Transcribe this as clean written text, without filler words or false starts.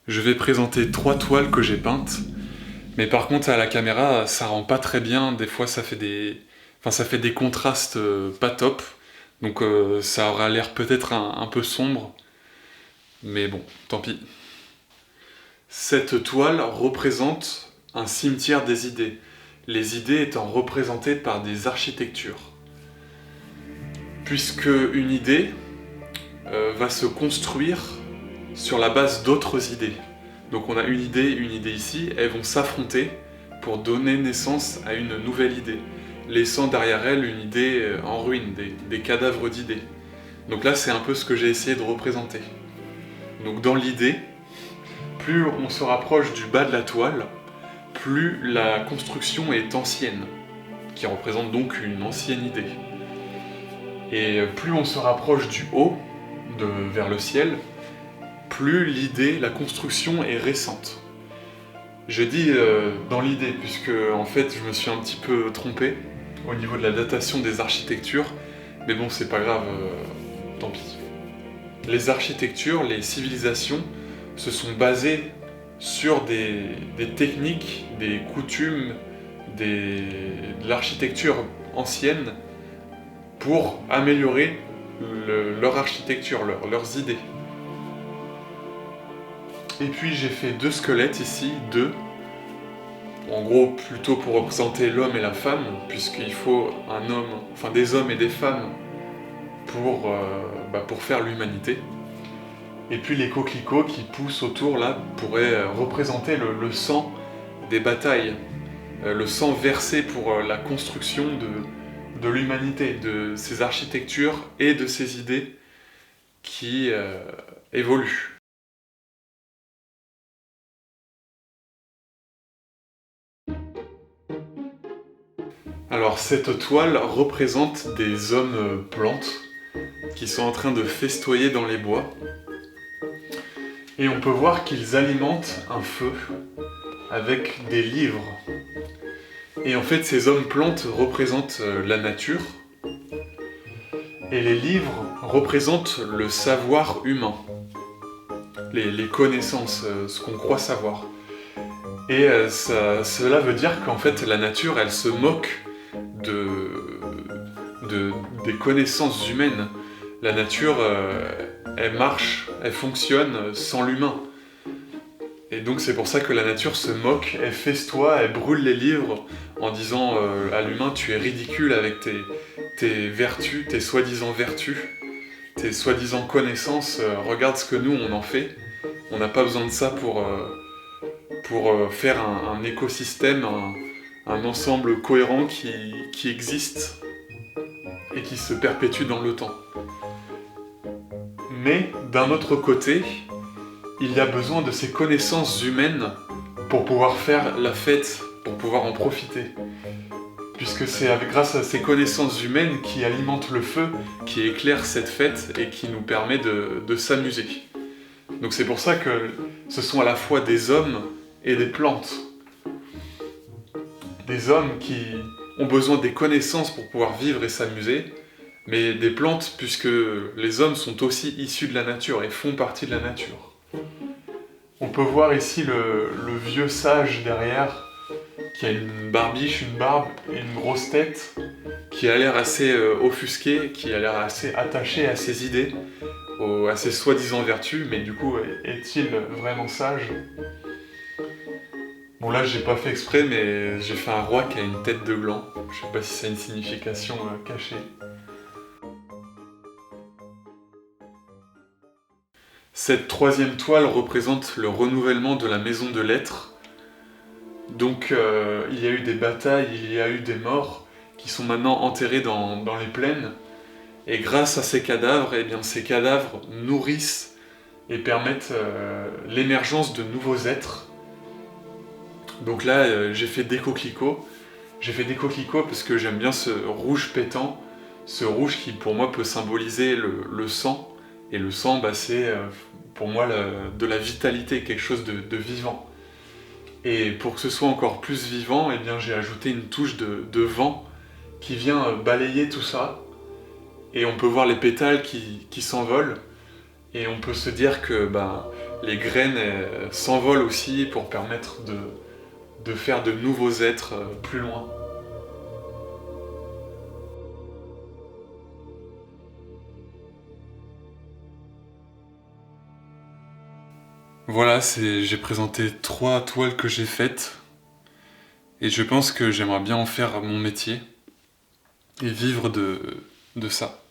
Je vais présenter 3 toiles que j'ai peintes, mais par contre à la caméra ça rend pas très bien, des fois ça fait des contrastes pas top, donc ça aura l'air peut-être un peu sombre, mais bon, tant pis. Cette toile représente un cimetière des idées, les idées étant représentées par des architectures. Puisque une idée va se construire sur la base d'autres idées. Donc on a une idée ici, elles vont s'affronter pour donner naissance à une nouvelle idée, laissant derrière elles une idée en ruine, des cadavres d'idées. Donc là c'est un peu ce que j'ai essayé de représenter. Donc dans l'idée, plus on se rapproche du bas de la toile, plus la construction est ancienne, qui représente donc une ancienne idée. Et plus on se rapproche du haut, vers le ciel, plus l'idée, la construction est récente. Je dis dans l'idée, puisque en fait je me suis un petit peu trompé au niveau de la datation des architectures, mais bon c'est pas grave, tant pis. Les architectures, les civilisations se sont basées sur des techniques, des coutumes, de l'architecture ancienne pour améliorer leur architecture, leurs idées. Et puis j'ai fait 2 squelettes ici, en gros plutôt pour représenter l'homme et la femme, puisqu'il faut un homme, enfin des hommes et des femmes pour faire l'humanité. Et puis les coquelicots qui poussent autour là pourraient représenter le sang des batailles, le sang versé pour la construction de l'humanité, de ses architectures et de ses idées qui évoluent. Alors cette toile représente des hommes plantes qui sont en train de festoyer dans les bois. Et on peut voir qu'ils alimentent un feu avec des livres. Et en fait ces hommes plantes représentent la nature. Et les livres représentent le savoir humain, les connaissances, ce qu'on croit savoir. Et cela veut dire qu'en fait la nature elle se moque des connaissances humaines. La nature elle marche, elle fonctionne sans l'humain. Et donc c'est pour ça que la nature se moque, elle festoie, elle brûle les livres en disant à l'humain tu es ridicule avec tes vertus, tes soi-disant vertus, tes soi-disant connaissances, regarde ce que nous on en fait. On n'a pas besoin de ça pour faire un écosystème, un ensemble cohérent qui existe et qui se perpétue dans le temps. Mais d'un autre côté, il y a besoin de ces connaissances humaines pour pouvoir faire la fête, pour pouvoir en profiter. Puisque c'est grâce à ces connaissances humaines qui alimentent le feu, qui éclairent cette fête et qui nous permet de s'amuser. Donc c'est pour ça que ce sont à la fois des hommes et des plantes. Des hommes qui ont besoin des connaissances pour pouvoir vivre et s'amuser, mais des plantes puisque les hommes sont aussi issus de la nature et font partie de la nature. On peut voir ici le vieux sage derrière, qui a une barbiche, une barbe et une grosse tête, qui a l'air assez offusqué, qui a l'air assez attaché à ses idées, à ses soi-disant vertus, mais du coup, est-il vraiment sage ? Bon là, j'ai pas fait exprès, mais j'ai fait un roi qui a une tête de gland. Je sais pas si ça a une signification cachée. Cette 3e toile représente le renouvellement de la maison de lettres. Donc il y a eu des batailles, il y a eu des morts qui sont maintenant enterrés dans les plaines. Et grâce à ces cadavres, eh bien, ces cadavres nourrissent et permettent l'émergence de nouveaux êtres. Donc là, j'ai fait des coquelicots. J'ai fait des coquelicots parce que j'aime bien ce rouge pétant, ce rouge qui pour moi peut symboliser le sang. Et le sang, c'est pour moi de la vitalité, quelque chose de vivant. Et pour que ce soit encore plus vivant, eh bien, j'ai ajouté une touche de vent qui vient balayer tout ça. Et on peut voir les pétales qui s'envolent. Et on peut se dire que les graines s'envolent aussi pour permettre de faire de nouveaux êtres plus loin. Voilà, j'ai présenté 3 toiles que j'ai faites et je pense que j'aimerais bien en faire mon métier et vivre de ça.